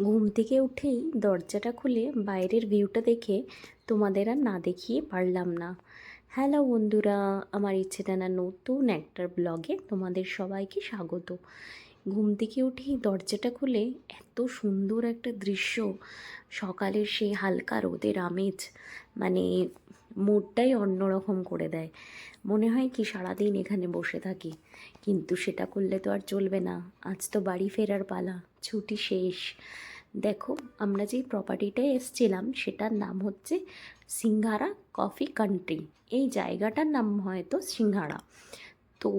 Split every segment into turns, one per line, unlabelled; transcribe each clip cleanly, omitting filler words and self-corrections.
ঘুম থেকে উঠেই দরজাটা খুলে বাইরের ভিউটা দেখে তোমাদের আর না দেখিয়ে পারলাম না। হ্যালো বন্ধুরা, আমার ইচ্ছে টানা নতুন একটা ব্লগে তোমাদের সবাইকে স্বাগত। ঘুম থেকে উঠেই দরজাটা খুলে এত সুন্দর একটা দৃশ্য, সকালের সেই হালকা রোদের আমেজ, মানে মুডটাই অন্যরকম করে দেয়। মনে হয় কি সারাদিন এখানে বসে থাকি, কিন্তু সেটা করলে তো আর চলবে না। আজ তো বাড়ি ফেরার পালা, ছুটি শেষ। দেখো, আমরা যেই প্রপার্টিটায় এসছিলাম সেটার নাম হচ্ছে সিংহারা কফি কান্ট্রি। এই জায়গাটার নাম হয়তো সিংহারা। তো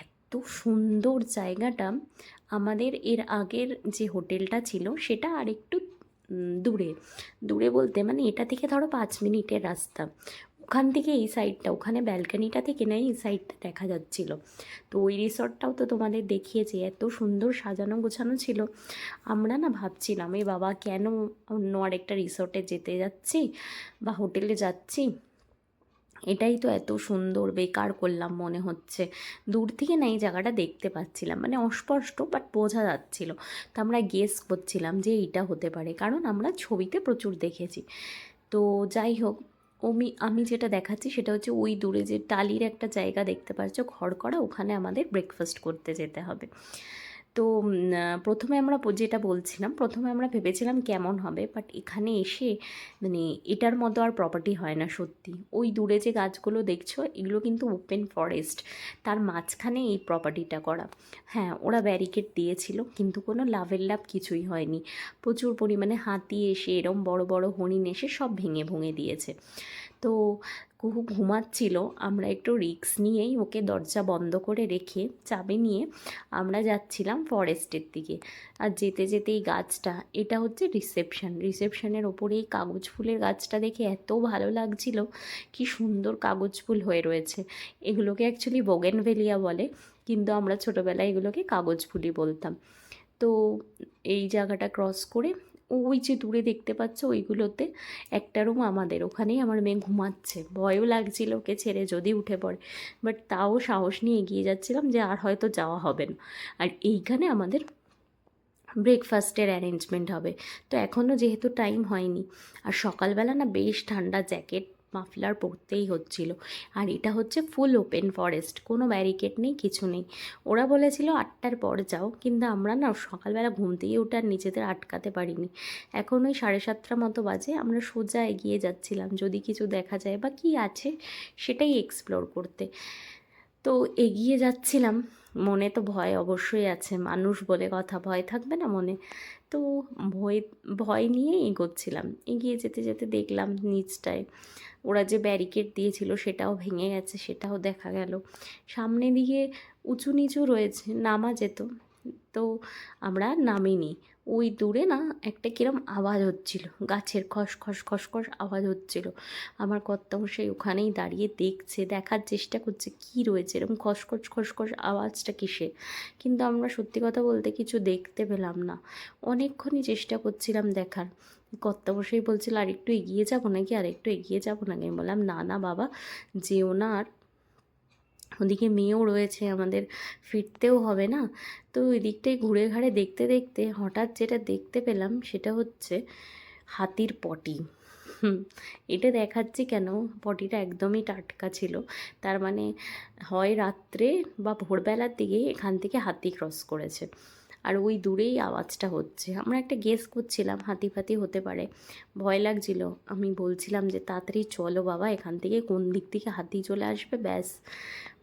এত সুন্দর জায়গাটা। আমাদের এর আগের যে হোটেলটা ছিল সেটা আরেকটু দূরে। দূরে বলতে মানে এটা থেকে ধরো 5 মিনিটের রাস্তা। ওখান থেকে এই সাইডটা, ওখানে ব্যালকানিটা থেকে না এই সাইডটা দেখা যাচ্ছিল। তো ওই রিসর্টটাও তো তোমাদের দেখিয়েছি, এত সুন্দর সাজানো গোছানো ছিল। আমরা না ভাবছিলাম, এ বাবা কেন অন্য আরেকটা রিসর্টে যেতে যাচ্ছি বা হোটেলে যাচ্ছি, এটাই তো এত সুন্দর, বেকার করলাম মনে হচ্ছে। দূর থেকে না এই জায়গাটা দেখতে পাচ্ছিলাম, মানে অস্পষ্ট বাট বোঝা যাচ্ছিল। তো আমরা গেস করছিলাম যে এইটা হতে পারে, কারণ আমরা ছবিতে প্রচুর দেখেছি। তো যাই হোক, আমি যেটা দেখাচ্ছি সেটা হচ্ছে ওই দূরে যে টালির একটা জায়গা দেখতে পাচ্ছ ঘর করা, ওখানে আমাদের ব্রেকফাস্ট করতে যেতে হবে। তো প্রথমে আমরা যেটা বলছিলাম, প্রথমে আমরা ভেবেছিলাম কেমন হবে, বাট এখানে এসে মানে এটার মতো আর প্রপার্টি হয় না সত্যি। ওই দূরে যে গাছগুলো দেখছো এগুলো কিন্তু ওপেন ফরেস্ট, তার মাঝখানে এই প্রপার্টিটা করা। হ্যাঁ, ওরা ব্যারিকেড দিয়েছিল কিন্তু কোনো লাভের লাভ কিছুই হয়নি। প্রচুর পরিমাণে হাতি এসে, এরম বড় বড় হরিণ এসে সব ভেঙে ভুঙে দিয়েছে। তো কুহু ঘুমাচ্ছিল, আমরা একটু রিস্ক নিয়েই ওকে দরজা বন্ধ করে রেখে চাবি নিয়ে আমরা যাচ্ছিলাম ফরেস্টের দিকে। আর যেতে যেতে এই গাছটা, এটা হচ্ছে রিসেপশনের ওপরে এই কাগজ ফুলের গাছটা দেখে এত ভালো লাগছিল। কি সুন্দর কাগজ ফুল হয়ে রয়েছে। এগুলোকে অ্যাকচুয়ালি বোগেনভেলিয়া বলে, কিন্তু আমরা ছোটোবেলায় এগুলোকে কাগজ ফুলই বলতাম। তো এই জায়গাটা ক্রস করে ওই যে দূরে দেখতে পাচ্ছ ওইগুলোতে একটা রুম আমাদের, ওখানেই আমার মেয়ে ঘুমাচ্ছে। ভয়ও লাগছিল ওকে ছেড়ে যদি উঠে পড়ে, বাট তাও সাহস নিয়ে এগিয়ে যাচ্ছিলাম যে আর হয়তো যাওয়া হবে না। আর এইখানে আমাদের ব্রেকফাস্টের অ্যারেঞ্জমেন্ট হবে। তো এখনও যেহেতু টাইম হয়নি, আর সকালবেলা না বেশ ঠান্ডা, জ্যাকেট মাফলার পরতেই হচ্ছিল। আর এটা হচ্ছে ফুল ওপেন ফরেস্ট, কোনো ব্যারিকেড নেই, কিছু নেই। ওরা বলেছিল 8টার পর যাও, কিন্তু আমরা না সকালবেলা ঘুম থেকে উঠে আর নিজেদের আটকাতে পারিনি। এখন ওই 7:30 মতো বাজে, আমরা সোজা এগিয়ে যাচ্ছিলাম যদি কিছু দেখা যায় বা কী আছে সেটাই এক্সপ্লোর করতে। তো এগিয়ে যাচ্ছিলাম, মনে তো ভয় অবশ্যই আছে, মানুষ বলে কথা, ভয় থাকবে না মনে? তো ভয় ভয় নিয়ে এগোচ্ছিলাম। এগিয়ে যেতে যেতে দেখলাম নিচটায় ওরা যে ব্যারিকেড দিয়েছিল সেটাও ভেঙে গেছে, সেটাও দেখা গেল। সামনে দিকে উঁচু নিচু রয়েছে, নামা যেত, তো আমরা নামিনি। ওই দূরে না একটা কিরম আওয়াজ হচ্ছিল, গাছের খসখস খসখস আওয়াজ হচ্ছিল। আমার কর্তামশাই ওখানেই দাঁড়িয়ে দেখছে, দেখার চেষ্টা করছে কী রয়েছে, এরকম খসখস খসখস আওয়াজটা কিসে। কিন্তু আমরা সত্যি কথা বলতে কিছু দেখতে পেলাম না। অনেকক্ষণই চেষ্টা করছিলাম দেখার। কর্তামশাই বলছিল আর একটু এগিয়ে যাবো নাকি, আর একটু এগিয়ে যাবো নাকি। আমি বললাম না না বাবা, যেও না আর, ওদিকে মেয়েও রয়েছে, আমাদের ফিরতেও হবে না। তো ওই দিকটাই ঘুরে ঘাড়ে দেখতে দেখতে হঠাৎ যেটা দেখতে পেলাম সেটা হচ্ছে হাতির পটি। এটা দেখাচ্ছি কেন, পটিটা একদমই টাটকা ছিল। তার মানে হয় রাত্রে বা ভোরবেলার দিকে এখান থেকে হাতি ক্রস করেছে। আর ওই দূরেই আওয়াজটা হচ্ছে, আমরা একটা গেস করছিলাম হাতি ফাতি হতে পারে। ভয় লাগছিল, আমি বলছিলাম যে তাড়াতাড়ি চলো বাবা, এখান থেকে কোন দিক থেকে হাতি চলে আসবে, ব্যাস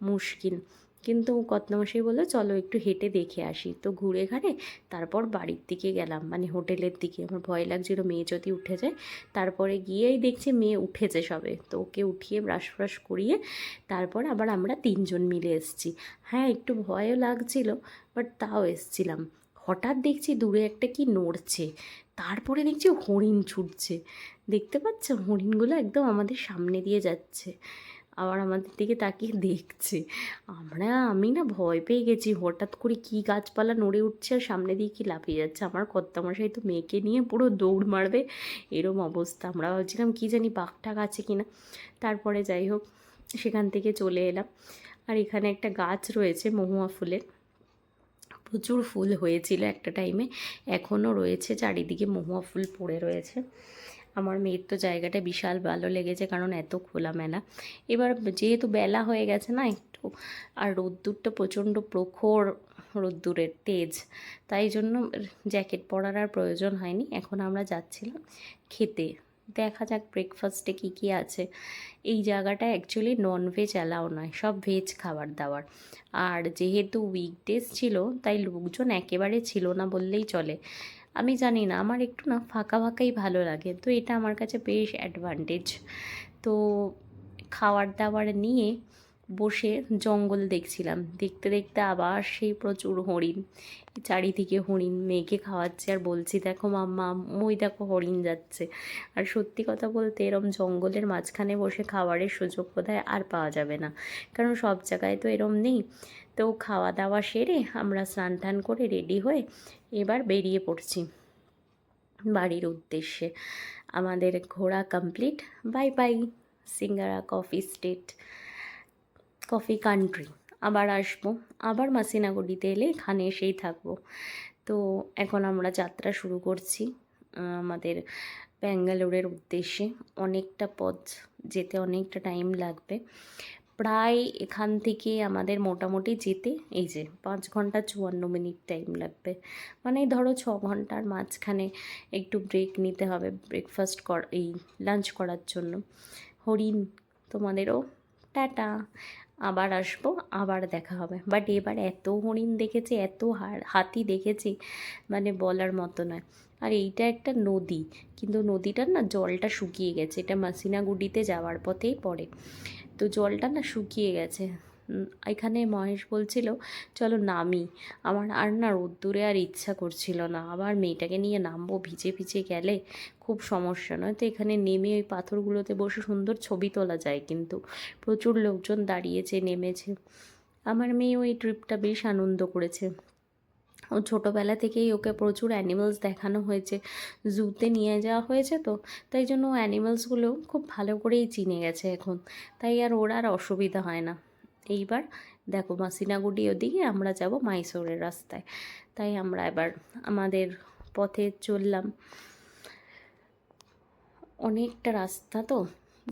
মুশকিল। কিন্তু কর্তামশাই বললো চলো একটু হেঁটে দেখে আসি। তো ঘুরে ঘাড়ে তারপর বাড়ির দিকে গেলাম, মানে হোটেলের দিকে। আমার ভয় লাগছিল মেয়ে যদি উঠে যায়। তারপরে গিয়েই দেখছি মেয়ে উঠেছে সবে, তো ওকে উঠিয়ে ব্রাশ ফ্রাশ করিয়ে তারপর আবার আমরা 3জন মিলে এসেছি। হ্যাঁ, একটু ভয়ও লাগছিল, বাট তাও এসছিলাম। হঠাৎ দেখছি দূরে একটা কি নড়ছে, তারপরে দেখছি হরিণ ছুটছে। দেখতে পাচ্ছ হরিণগুলো একদম আমাদের সামনে দিয়ে যাচ্ছে, আবার আমাদের দিকে তাকিয়ে দেখছে। আমি না ভয় পেয়ে গেছি, হঠাৎ করে কি গাছপালা নড়ে উঠছে আর সামনে দিয়ে কি লাফিয়ে যাচ্ছে। আমার কর্তামশাই তো মেয়েকে নিয়ে পুরো দৌড় মারবে, এরম অবস্থা। আমরা ভাবছিলাম কী জানি বাঘ টাঘ আছে কি না। তারপরে যাই হোক সেখান থেকে চলে এলাম। আর এখানে একটা গাছ রয়েছে মহুয়া ফুলের, প্রচুর ফুল হয়েছিল একটা টাইমে, এখনও রয়েছে, চারিদিকে মহুয়া ফুল পড়ে রয়েছে। আমার মেয়ের তো জায়গাটা বিশাল ভালো লেগেছে, কারণ এত খোলামেলা। এবার যেহেতু বেলা হয়ে গেছে না একটু, আর রোদ্দুরটা প্রচণ্ড প্রখর, রোদ্দুরের তেজ, তাই জন্য জ্যাকেট পরার আর প্রয়োজন হয়নি। এখন আমরা যাচ্ছিলাম খেতে, দেখা যাক ব্রেকফাস্টে কী কী আছে। এই জায়গাটা অ্যাকচুয়ালি ননভেজ অ্যালাউ নয়, সব ভেজ খাবার দাবার। আর যেহেতু উইকডেজ ছিল, তাই লোকজন একেবারে ছিল না বললেই চলে। আমি জানি না, আমার একটু না ফাঁকা ফাঁকাই ভালো লাগে, তো এটা আমার কাছে বেশ অ্যাডভান্টেজ। তো খাবার দাবার নিয়ে বসে জঙ্গল দেখছিলাম, দেখতে দেখতে আবার সেই প্রচুর হরিণ, চারিদিকে হরিণ। মেয়েকে খাওয়াচ্ছে আর বলছি, দেখো মাম্মা, ওই দেখো হরিণ যাচ্ছে। আর সত্যি কথা বলতে এরম জঙ্গলের মাঝখানে বসে খাবারের সুযোগ বোধহয় আর পাওয়া যাবে না, কারণ সব জায়গায় তো এরম নেই। তো খাওয়া দাওয়া সেরে আমরা স্নান টান করে রেডি হয়ে এবার বেরিয়ে পড়ছি বাড়ির উদ্দেশ্যে। আমাদের ঘোরা কমপ্লিট। বাই বাই সিঙ্গারা কফি স্টেট, কফি কান্ট্রি। আবার আসবো, আবার মাসিনাগুড়িতে এলে এখানে এসেই থাকবো। তো এখন আমরা যাত্রা শুরু করছি আমাদের ব্যাঙ্গালোরের উদ্দেশ্যে। অনেকটা পথ যেতে, অনেকটা টাইম লাগবে। প্রায় এখান থেকে আমাদের মোটামুটি যেতে এই যে 5 ঘন্টা 54 মিনিট টাইম লাগবে। মানে ধরো 6 ঘন্টার মাঝখানে একটু ব্রেক নিতে হবে ব্রেকফাস্ট এই লাঞ্চ করার জন্য। হরিণ তোমাদেরও টাটা, আবার আসবো, আবার দেখা হবে। বাট এবার এত হরিণ দেখেছি, এত হাতি দেখেছি, মানে বলার মতো নয়। আর এইটা একটা নদী, কিন্তু নদীটার না জলটা শুকিয়ে গেছে, এটা মাসিনাগুড়িতে যাওয়ার পথেই পড়ে। তো জলটা না শুকিয়ে গেছে। এখানে মহেশ বলছিল চলো নামি, আমার আর না রোদ্দুরে আর ইচ্ছা করছিল না, আবার মেয়েটাকে নিয়ে নামবো, ভিজে ভিজে গেলে খুব সমস্যা। নয় তো এখানে নেমে ওই পাথরগুলোতে বসে সুন্দর ছবি তোলা যায়, কিন্তু প্রচুর লোকজন দাঁড়িয়েছে, নেমেছে। আমার মেয়ে ওই ট্রিপটা বেশ আনন্দ করেছে। ও ছোটোবেলা থেকেই ওকে প্রচুর অ্যানিমালস দেখানো হয়েছে, জুতে নিয়ে যাওয়া হয়েছে, তো তাই জন্য ও অ্যানিমালসগুলো খুব ভালো করেই চিনে গেছে এখন, তাই আর ওর আর অসুবিধা হয় না। এইবার দেখো মাসিনাগুড়ি ওদিকে, আমরা যাব মাইসোরের রাস্তায়। তাই আমরা এবার আমাদের পথে চললাম। অনেকটা রাস্তা তো,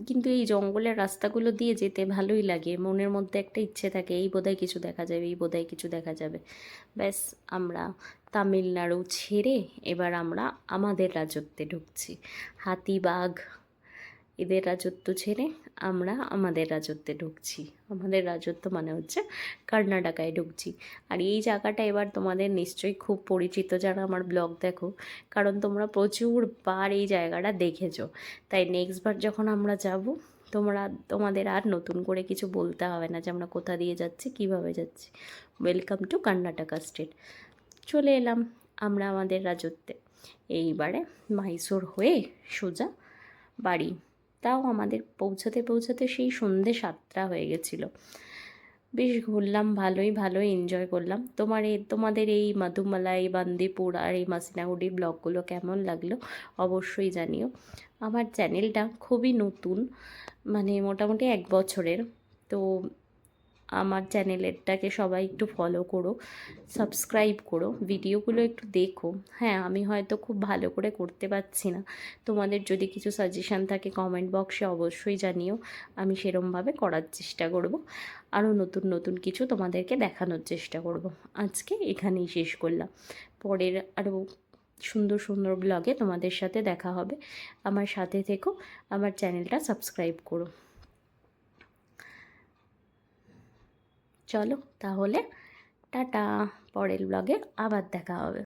কিন্তু এই জঙ্গলের রাস্তাগুলো দিয়ে যেতে ভালোই লাগে, মনের মধ্যে একটা ইচ্ছে থাকে, এই বোধহয় কিছু দেখা যাবে, এই বোধহয় কিছু দেখা যাবে। ব্যাস, আমরা তামিলনাড়ু ছেড়ে এবার আমরা আমাদের রাজত্বে ঢুকছি। হাতি বাঘ এদের রাজত্ব ছেড়ে আমরা আমাদের রাজত্বে ঢুকছি। আমাদের রাজত্ব মানে হচ্ছে কর্ণাটকায় ঢুকছি। আর এই জায়গাটা এবার তোমাদের নিশ্চয়ই খুব পরিচিত যারা আমার ব্লগ দেখো, কারণ তোমরা প্রচুরবার এই জায়গাটা দেখেছো। তাই নেক্সটবার যখন আমরা যাব, তোমাদের আর নতুন করে কিছু বলতে হবে না যে আমরা কোথা দিয়ে যাচ্ছি, কিভাবে যাচ্ছি। Welcome to Karnataka state. চলে এলাম আমরা আমাদের রাজত্বে। এইবারে মাইসোর হয়ে সোজা বাড়ি। তাও আমাদের পৌঁছাতে পৌঁছাতে সেই সন্ধ্যে 7টা হয়ে গেছিলো। বেশ ঘুরলাম, ভালোই এনজয় করলাম। তোমাদের এই মধুমালাই, বান্দিপুর আর এই মাসিনাগুড়ি ব্লগগুলো কেমন লাগলো অবশ্যই জানিও। আমার চ্যানেলটা খুবই নতুন, মানে মোটামুটি 1 বছরের। তো আমার চ্যানেলেরটাকে সবাই একটু ফলো করো, সাবস্ক্রাইব করো, ভিডিওগুলো একটু দেখো। হ্যাঁ, আমি হয়তো খুব ভালো করে করতে পারছি না, তোমাদের যদি কিছু সাজেশান থাকে কমেন্ট বক্সে অবশ্যই জানিও, আমি সেরমভাবে করার চেষ্টা করব। আরও নতুন নতুন কিছু তোমাদেরকে দেখানোর চেষ্টা করব। আজকে এখানেই শেষ করলাম, পরের আরও সুন্দর সুন্দর ব্লগে তোমাদের সাথে দেখা হবে। আমার সাথে থেকো, আমার চ্যানেলটা সাবস্ক্রাইব করো। চলো তাহলে টাটা, পরের ব্লগে আবার দেখা হবে।